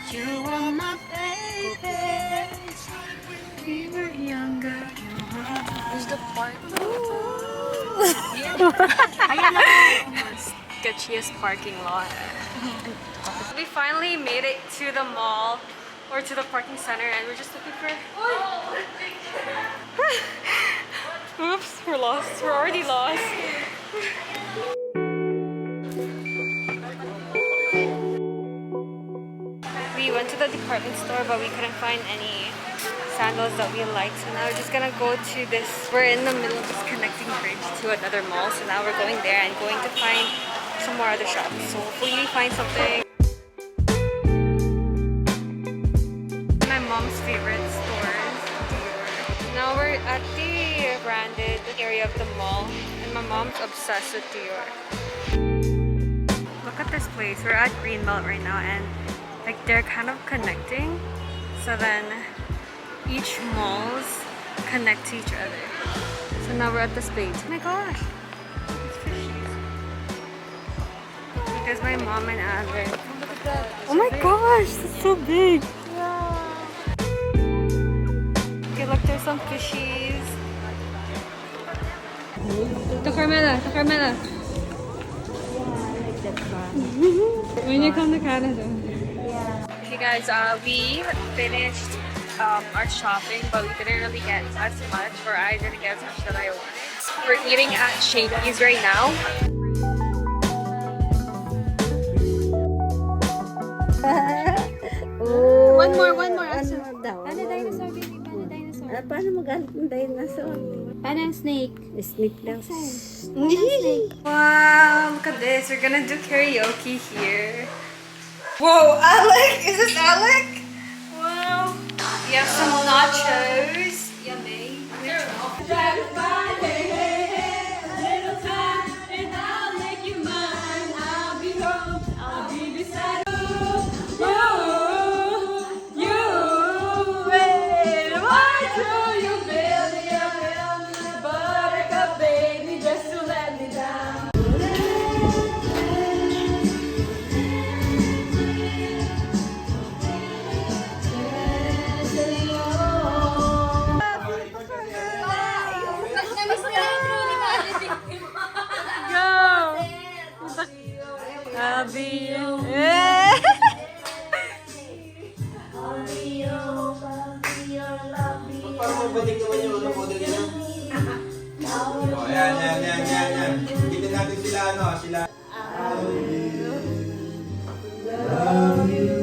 You are my baby. We were younger. Where's the park? Ayan na. Sketchiest parking lot. We finally made it to the mall or to the parking center, and we're just looking for. Oops, we're lost. We're already lost. We went to the department store, but we couldn't find any sandals that we liked. So now we're just gonna go to this. We're in the middle of this connecting bridge to another mall. So now we're going there and going to find some more other shops. So hopefully we find something. My mom's favorite store is Dior. Now we're at the branded area of the mall, and my mom's obsessed with Dior. Look at this place. We're at Greenbelt right now, and like they're kind of connecting, so then each malls connect to each other. So now we're at the space. Oh my gosh, it's fishies. There's my mom and Adler. Look at that. Oh my gosh, that's so big. Yeah. Okay, look, there's some fishies. To Carmela, to Carmela. When you come to Canada. Okay guys, we finished our shopping, but we didn't really get as much, or I didn't get as much that I wanted. We're eating at Shakey's right now. One more. Ano daw? Paano dinosaur, baby? Paano dinosaur? Paano magalit ng dinosaur? Paano ang snake? Snake daw. Wow, look at this. We're gonna do karaoke here. Whoa, Alec! Is this Alec? Wow. We have some nachos. Yummy. Parang mabating naman yung ano model niya. Oh, yan. Kita natin sila, sila. Love you.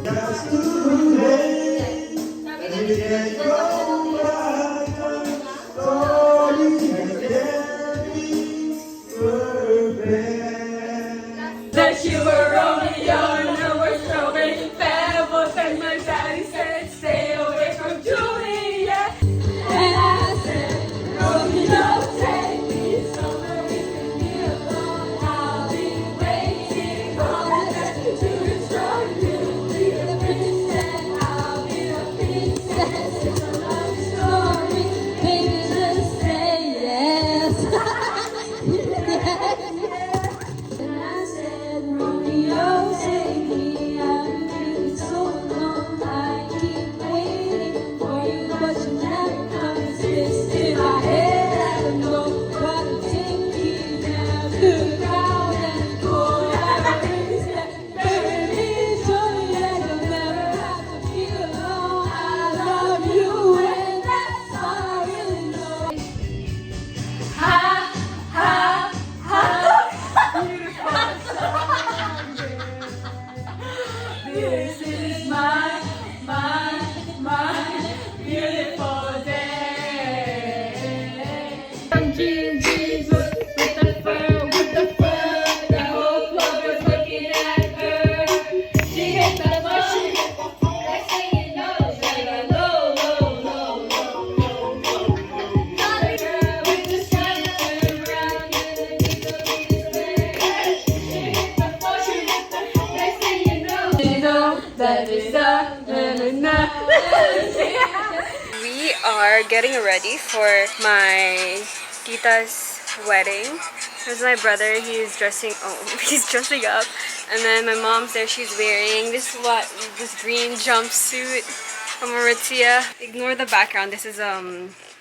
Just today. Let go right so you can get me perfect. That you were Romeo and I was strawberry pebbles, and my daddy said stay away from Juliet. And I said, Romeo, take me somewhere we can be alone. I'll be waiting on that to be strong. You'll be the prince and I'll be the princess. It's a love story, baby, just say yes. And I said, Romeo, take me. I've been so long. I keep waiting for you, but you never come. It's this in my head. I don't know what to take you now. To the crowd and go every step. Baby, show me that you'll never have to feel alone. I love you, and that's all I really know. Ha, ha, ha. This is my beautiful day. Some jeans with the fur, the whole club was looking at her. She hit the button, next thing you know, she's like, low. Girl with the sun turned around and the people in his face. She hit the button, next thing you know, that is We are getting ready for my tita's wedding. There's my brother. He's dressing up. And then my mom's there. She's wearing this green jumpsuit from Aritzia. Ignore the background. This is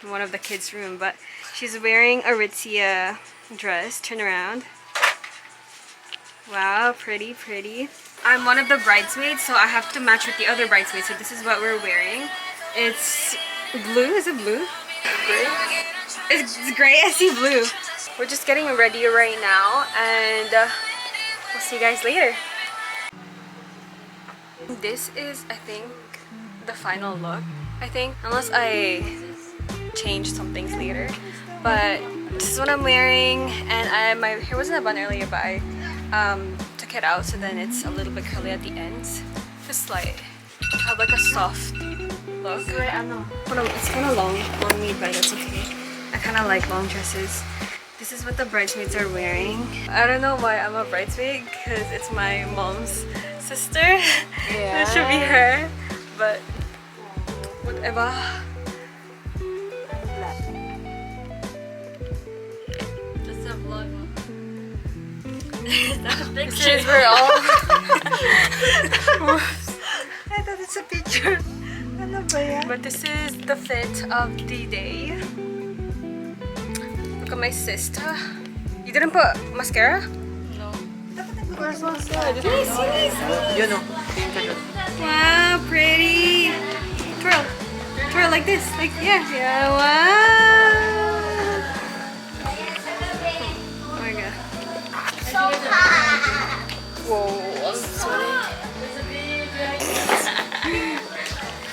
one of the kids' room, but she's wearing a Aritzia dress. Turn around. Wow, pretty, pretty. I'm one of the bridesmaids, so I have to match with the other bridesmaids. So this is what we're wearing. It's blue. Is it blue? Gray. It's gray. I see blue. We're just getting ready right now, and we'll see you guys later. This is, I think, the final look. I think, unless I change some things later. But this is what I'm wearing, and my hair wasn't a bun earlier, but I took it out, so then it's a little bit curly at the ends. Just like have like a soft look. It's kind of long on me, but it's okay. I kind of like long dresses. This is what the bridesmaids are wearing. I don't know why I'm a bridesmaid, because it's my mom's sister. Yeah. It should be her, but whatever. Just a vlog. That's pictures. We're all. I thought it's a picture. But this is the fit of the day. Look at my sister. You didn't put mascara? No. Where's mascara? You know. Wow, pretty. Twirl. Twirl like this. Like, yeah. Yeah, wow. Oh my god. Whoa, I'm sweating.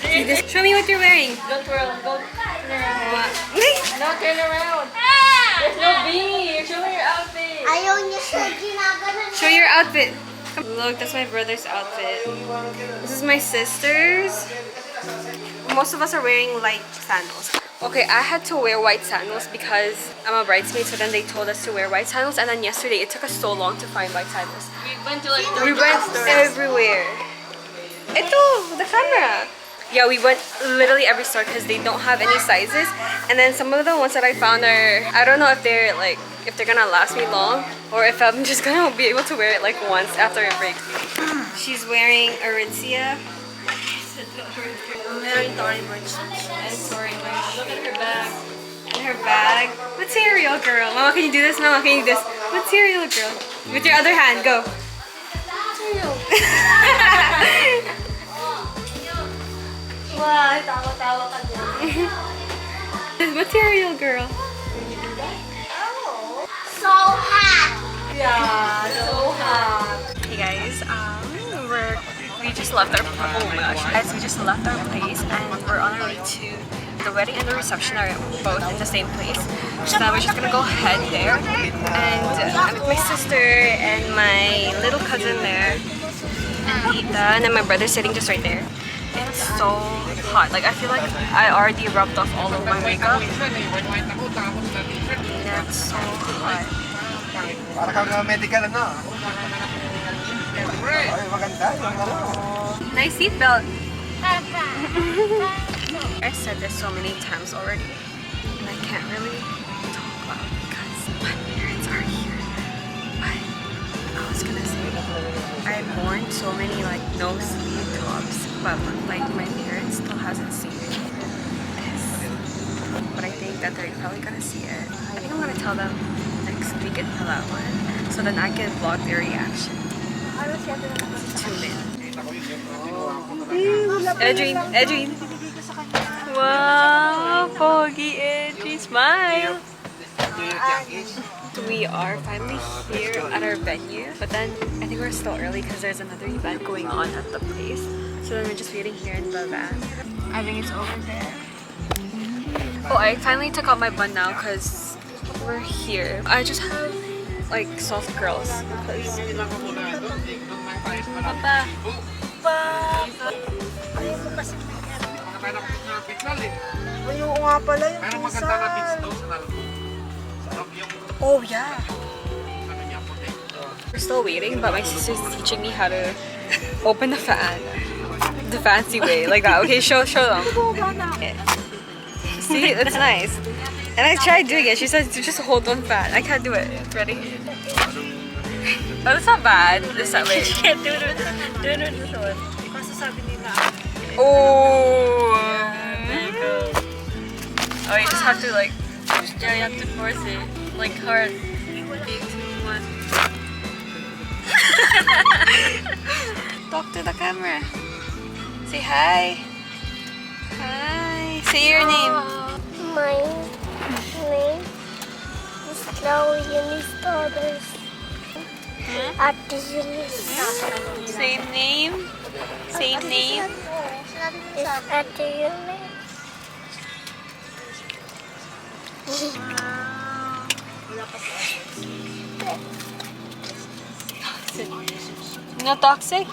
See this? Show me what you're wearing. Don't twirl. Don't turn around. No, turn around. There's no bee. Show your outfit. Ayaw niya siya ginaganon. Show your outfit. Look, that's my brother's outfit. This is my sister's. Most of us are wearing light sandals. Okay, I had to wear white sandals because I'm a bridesmaid, so then they told us to wear white sandals, and then yesterday it took us so long to find white sandals. We went everywhere. Ito, the camera. Yeah, we went literally every store because they don't have any sizes. And then some of the ones that I found are, I don't know if they're gonna last me long, or if I'm just gonna be able to wear it like once after it breaks. She's wearing Aritzia. And Tory Burch. Look at her bag. And her bag. Material girl. Mama, can you do this? Mama, can you do this? Material girl. With your other hand, go. Wow, tawa-tawa ka dyan. Material girl. So hot. Yeah, so hot. Hey guys, we just left our we just left our place, and we're on our way to the wedding and the reception are both in the same place. So now we're just gonna go head there, and I'm with my sister and my little cousin there, and Tita, and then my brother's sitting just right there. It's so hot. Like, I feel like I already rubbed off all of my makeup. It's so hot. Para kang medical ano. Ay, maganda yung ano. Nice seatbelt. I said this so many times already, and I can't really talk about it because my parents are here. But I was gonna say, I've worn so many like no sleeve tops, but like my parents still hasn't seen this. But I think that they're probably gonna see it. I think I'm gonna tell them next week in Palawan, so then I can vlog their reaction. Tune in. Edwin. Wow, Pogi, Edgy, smile. We are finally here at our venue, but then I think we're still early because there's another event going on at the place. So then we're just waiting here in the van. I think it's over there. Oh, I finally took out my bun now because we're here. I just have like soft curls because Papa. Ayun nga pala yung Oh yeah. We're still waiting, but my sister's teaching me how to open the fan. The fancy way, like that. Okay, show them. See, that's nice. And I tried doing it. She said to just hold one fan. I can't do it. Ready? Oh, that's not bad. This that way. Can't do it with this one. Kasi sabi nila, Oh. there you go. Oh, you just have to like. Yeah, you have to force it. Like hard. 3, 2, 1. Talk to the camera. Say hi. Hi. Say your name. My name is Chloe Eunice. Ate Eunice. Same name. Same name. Is Ate Eunice. No toxic?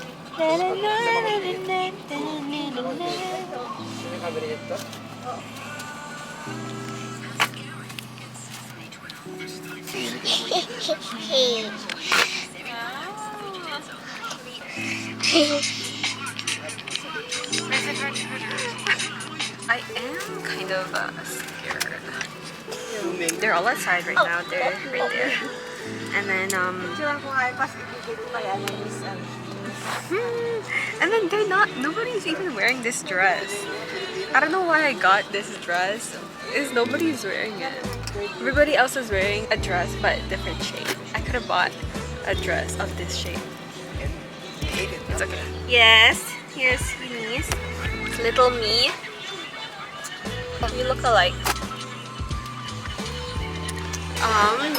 I am kind of scared. They're all outside right now. They're right there. And then and then they're not. Nobody's even wearing this dress. I don't know why I got this dress. Is nobody's wearing it. Everybody else is wearing a dress but different shape. I could have bought a dress of this shape. It's okay. Yes, here's Eunice. Little me. You look alike.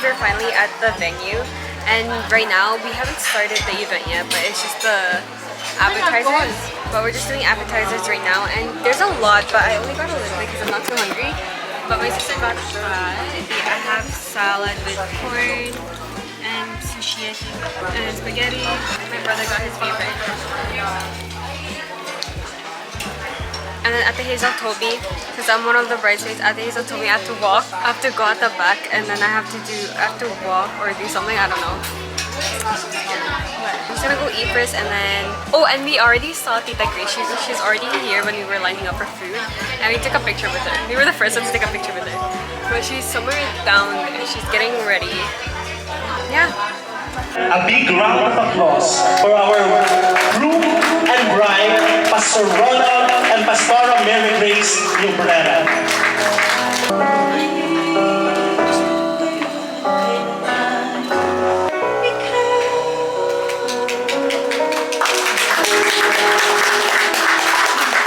We're finally at the venue, and right now we haven't started the event yet, but it's just the appetizers. But we're just doing appetizers right now, and there's a lot, but I only got a little bit because I'm not too hungry. But my sister got I have salad with corn and sushi and spaghetti. My brother got his favorite. And then Ate Hazel told me, because I'm one of the bridesmaids, Ate Hazel told me I have to walk. I have to go at the back, and then I have to walk or do something, I don't know. I'm just gonna go eat first, and then... Oh, and we already saw Tita Grace. She's already here when we were lining up for food. And we took a picture with her. We were the first ones to take a picture with her. But she's somewhere down there. She's getting ready. Yeah. A big round of applause for our groom and bride, Pastor Ronald and Pastora Mary Grace Lubrera.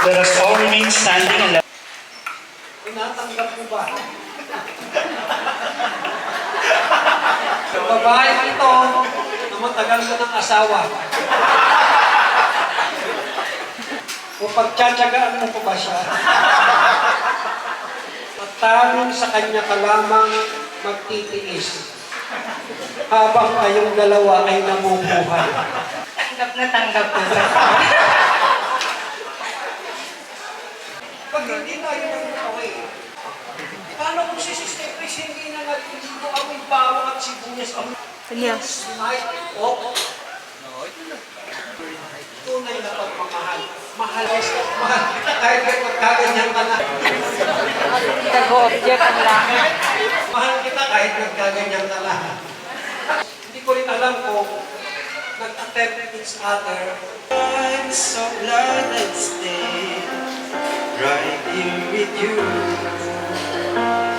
Let us all remain standing and let Tinatanggap mo ba? Ang babae ito na matagal na ng asawa. O pagtsatsagaan mo pa ba siya? At tanging sa kanya ka lamang magtitiis habang kayong dalawa ay namumuhay. Tanggap na tanggap po. Pag hindi tayo nag-away, paano kung si Sister Chris hindi na nagtito ang bawang at sibuyas ang Yes. oo. Tunay na pagmamahal. Mahal kita kahit magkaganyan ka na. Nag-object lang. Mahal kita kahit magkaganyan ka na. Hindi ko rin alam kung nag-attempt each other. I'm so glad I'd stay right here with you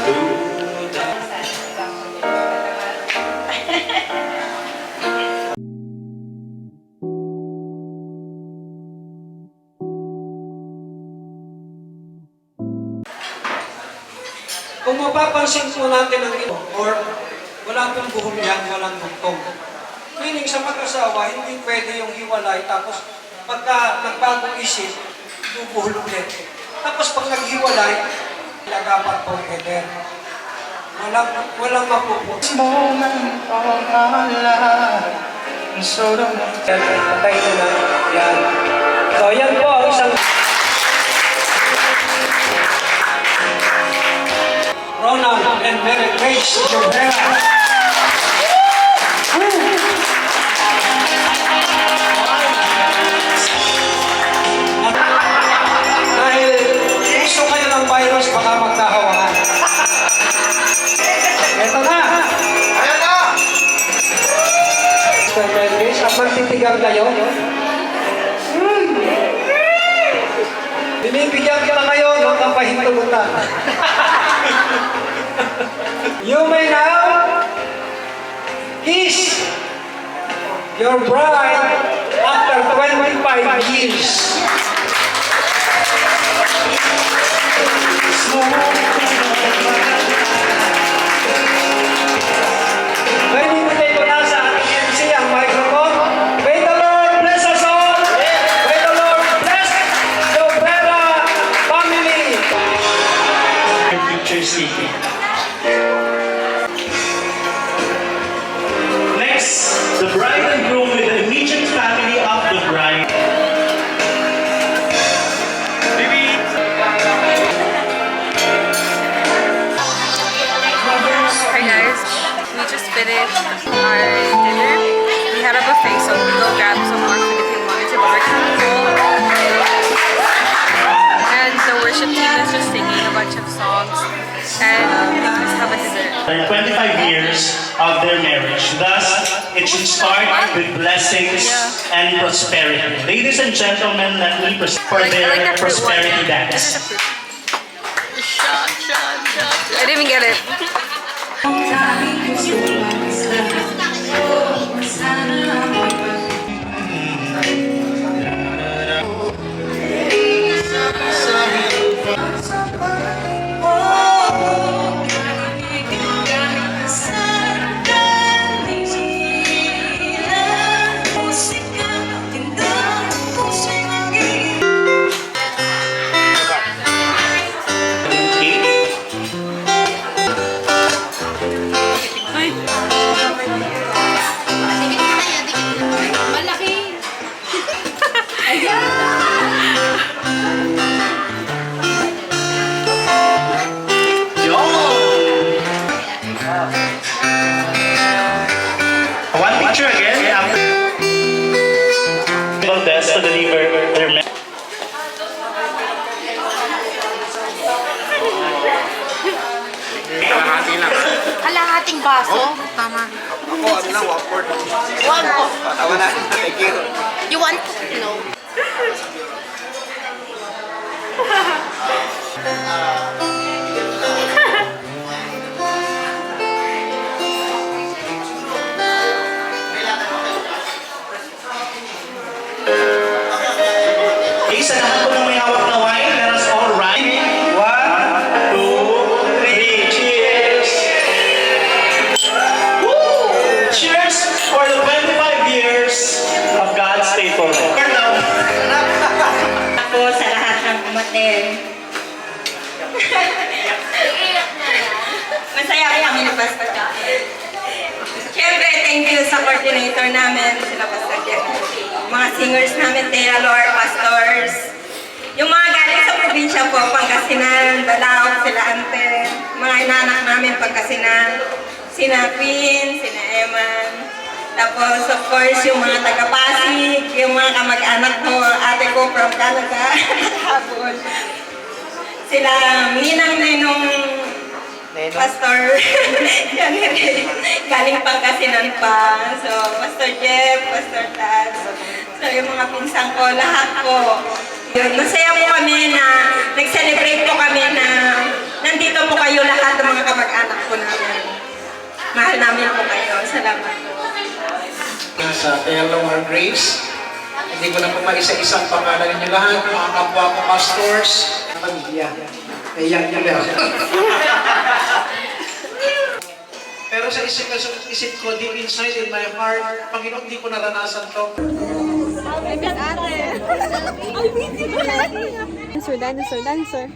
through the Kung mapapansin po natin ang ito, or wala pong buhol yan, walang bugtong. Meaning sa mag-asawa, hindi pwede yung hiwalay, tapos pagka nagbagong isip, bubuhol ulit. Tapos pag naghiwalay, dapat forever. Walang mapupunta. moment of our life, so don't Patay na na. Yan. So yan po ang isang... Ronald and Mary Grace Lubrera. Dahil gusto kayo ng virus, baka magkahawakan. Ito na! Ayan na! binibigyan kayo? Binibigyan kita ngayon, huwag kang pahintulutan. You may now kiss your bride after 25 years. Ngayon, ibigay ko na sa ating MC ang microphone. May the Lord bless us all. May the Lord bless the Vera family. Future city. Next, the bride and groom with the immediate family of the bride. Hi guys, we just finished our dinner. We had a buffet, so we go grab some more food if you wanted to, but we're kind of full. And the worship team is just singing a bunch of songs, and we just have a dessert. 25 years of their marriage. Thus, it should start with blessings and prosperity. Ladies and gentlemen, let me present for I like their the fruit one. prosperity This is a dance. fruit. I didn't even get it. One picture again. After best to deliver their message. Kalahating baso? Tama. Ako, ano lang, Watford. One of. Patawa na. Thank you. You want? No. Okay, sa lahat po ng may hawak na wine, let us all rise. 1, 2, 3, cheers! Woo! Cheers for the 25 years of God's faithfulness. Ako sa lahat ng umaten. Masaya kami ni Pastor. Siyempre, thank you sa coordinator namin, sila Pastor Jeff. Mga singers namin, Taylor, pastors. Yung mga galing sa probinsya po, Pangasinan, Dalao, sila Ante. Mga inanak namin Pangasinan. Sina Queen, sina Eman. Tapos, of course, yung mga taga-Pasig, yung mga kamag-anak ko, ate ko from Canada, hapon. Sila Ninang-Ninong Pastor, yan galing Pangasinan pa. So, Pastor Jeff, Pastor Taz, so yung mga pinsang ko, lahat po. Yun, masaya po kami na nag-celebrate po kami na nandito po kayo lahat ng mga kamag-anak po namin. Mahal namin po kayo. Salamat po. Sa Taylor Grace, hindi ko na po maisa-isang pangalan ninyo lahat, mga kapwa ko pastors, pamilya. Naiyak nyo lang. Pero sa isip ko, deep inside in my heart, Panginoon, hindi ko naranasan to. Dinosaur, dinosaur, dinosaur.